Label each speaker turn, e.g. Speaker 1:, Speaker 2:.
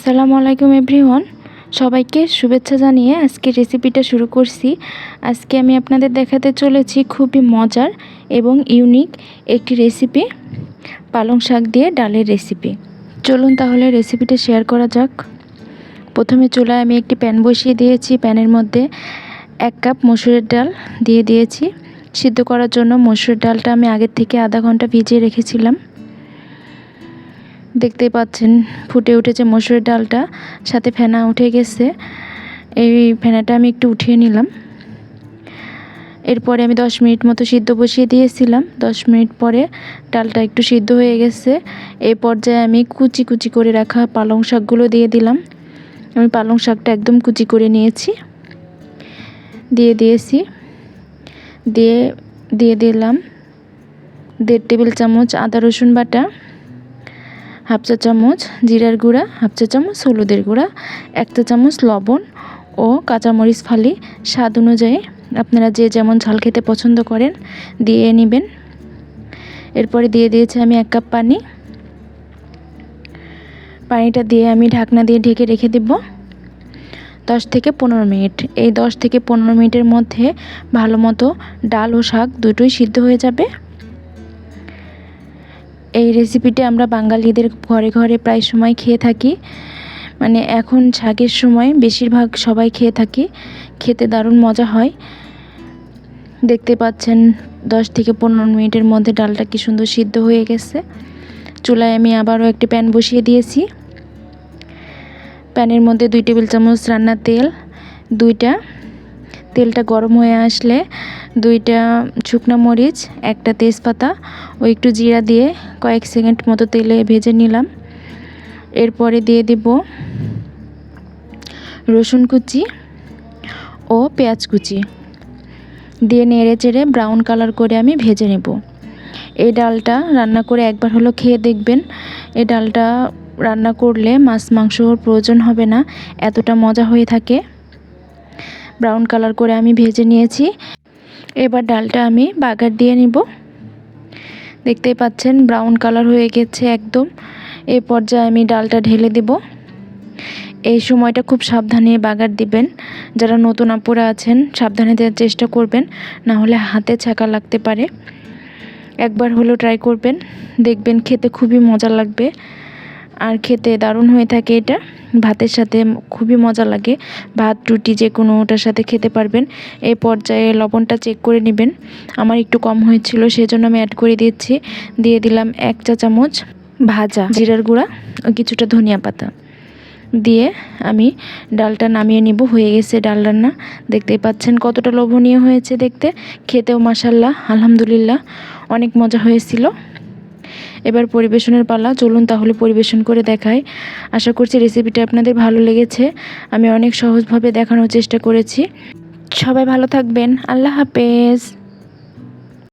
Speaker 1: আসসালামু আলাইকুম এভরিওয়ান, সবাইকে শুভেচ্ছা জানিয়ে আজকে রেসিপিটা শুরু করছি। আজকে আমি আপনাদের দেখাতে চলেছি খুবই মজার এবং ইউনিক একটি রেসিপি, পালং শাক দিয়ে ডালের রেসিপি। চলুন তাহলে রেসিপিটা শেয়ার করা যাক। প্রথমে চুলায় আমি একটি প্যান বসিয়ে দিয়েছি। প্যানের মধ্যে 1 কাপ মসুরের ডাল দিয়ে দিয়েছি। সিদ্ধ করার জন্য মসুরের ডালটা আমি আগের থেকে আধা ঘন্টা ভিজিয়ে রেখেছিলাম। দেখতেই পাচ্ছেন ফুটে উঠেছে মসুরের ডালটা, সাথে ফেনা উঠে গেছে। এই ফেনাটা আমি একটু উঠিয়ে নিলাম। এরপরে আমি 10 মিনিট মতো সিদ্ধ বসিয়ে দিয়েছিলাম। 10 মিনিট পরে ডালটা একটু সিদ্ধ হয়ে গেছে। এই পর্যায়ে আমি কুচি কুচি করে রাখা পালং শাকগুলো দিয়ে দিলাম। আমি পালং শাকটা একদম কুচি করে নিয়েছি, দিয়ে দিলাম 1.5 টেবিল চামচ আদা রসুন বাটা, 1/2 চা চামচ জিরার গুঁড়া, 1/2 চা চামচ হলুদের গুঁড়া, 1 চা চামচ লবণ ও কাঁচামরিচ ফালি স্বাদ অনুযায়ী। আপনারা যে যেমন ঝাল খেতে পছন্দ করেন দিয়ে নেবেন। এরপরে দিয়ে দিয়েছি আমি 1 কাপ পানি। পানিটা দিয়ে আমি ঢাকনা দিয়ে ঢেকে রেখে দেব 10 থেকে 15 মিনিট। এই 10 থেকে 15 মিনিটের মধ্যে ভালো মতো ডাল ও শাক দুটোই সিদ্ধ হয়ে যাবে। এই রেসিপিটি আমরা বাঙালিদের ঘরে ঘরে প্রায় সময় খেয়ে থাকি। মানে এখন শাকের সময় বেশিরভাগ সবাই খেয়ে থাকি। খেতে দারুণ মজা হয়। দেখতে পাচ্ছেন 10 থেকে 15 মিনিটের মধ্যে ডালটা কি সুন্দর সিদ্ধ হয়ে গেছে। চুলায় আমি আবারও একটি প্যান বসিয়ে দিয়েছি। প্যানের মধ্যে 2 টেবিল চামচ রান্নার তেল, তেলটা গরম হয়ে আসলে 2টা শুকনো মরিচ, 1টা তেজপাতা ও একটু জিরা দিয়ে কয়েক সেকেন্ড মতো তেলে ভেজে নিলাম। এরপরে দিয়ে দেব রসুন কুচি ও পেঁয়াজ কুচি, দিয়ে নেড়ে চেড়ে ব্রাউন কালার করে আমি ভেজে নেব। এই ডালটা রান্না করে একবার হলো খেয়ে দেখবেন। এই ডালটা রান্না করলে মাছ মাংসর প্রয়োজন হবে না, এতটা মজা হয়ে থাকে। ব্রাউন কালার করে আমি ভেজে নিয়েছি। এবার ডালটা আমি বাগার দিয়ে নিব। দেখতেই পাচ্ছেন ব্রাউন কালার হয়ে গেছে একদম। এই পর্যায়ে আমি ডালটা ঢেলে দেব। এই সময়টা খুব সাবধানে বাগার দিবেন। যারা নতুন আপুরা আছেন সাবধানে দেওয়ার চেষ্টা করবেন, না হলে হাতে ছ্যাঁকা লাগতে পারে। একবার হলো ট্রাই করবেন, দেখবেন খেতে খুবই মজা লাগবে। আর খেতে দারুণ হয়ে থাকে এটা। ভাতের সাথে খুবই মজা লাগে। ভাত রুটি যে কোনোটার সাথে খেতে পারবেন। এই পর্যায়ে লবণটা চেক করে নেবেন। আমার একটু কম হয়েছিল, সেজন্য আমি অ্যাড করে দিয়ে দিলাম 1 চা চামচ ভাজা জিরার গুঁড়া ও কিছুটা ধনিয়া পাতা দিয়ে আমি ডালটা নামিয়ে নিব। হয়ে গেছে ডাল রান্না। দেখতেই পাচ্ছেন কতটা লোভনীয় হয়েছে দেখতে। খেতেও মাশাআল্লাহ আলহামদুলিল্লাহ অনেক মজা হয়েছিল। এবার পরিবেশনের পালা। চলুন তাহলে পরিবেশন করে দেখাই। আশা করছি রেসিপিটা আপনাদের ভালো লেগেছে। আমি অনেক সহজভাবে দেখানোর চেষ্টা করেছি। সবাই ভালো থাকবেন। আল্লাহ হাফেজ।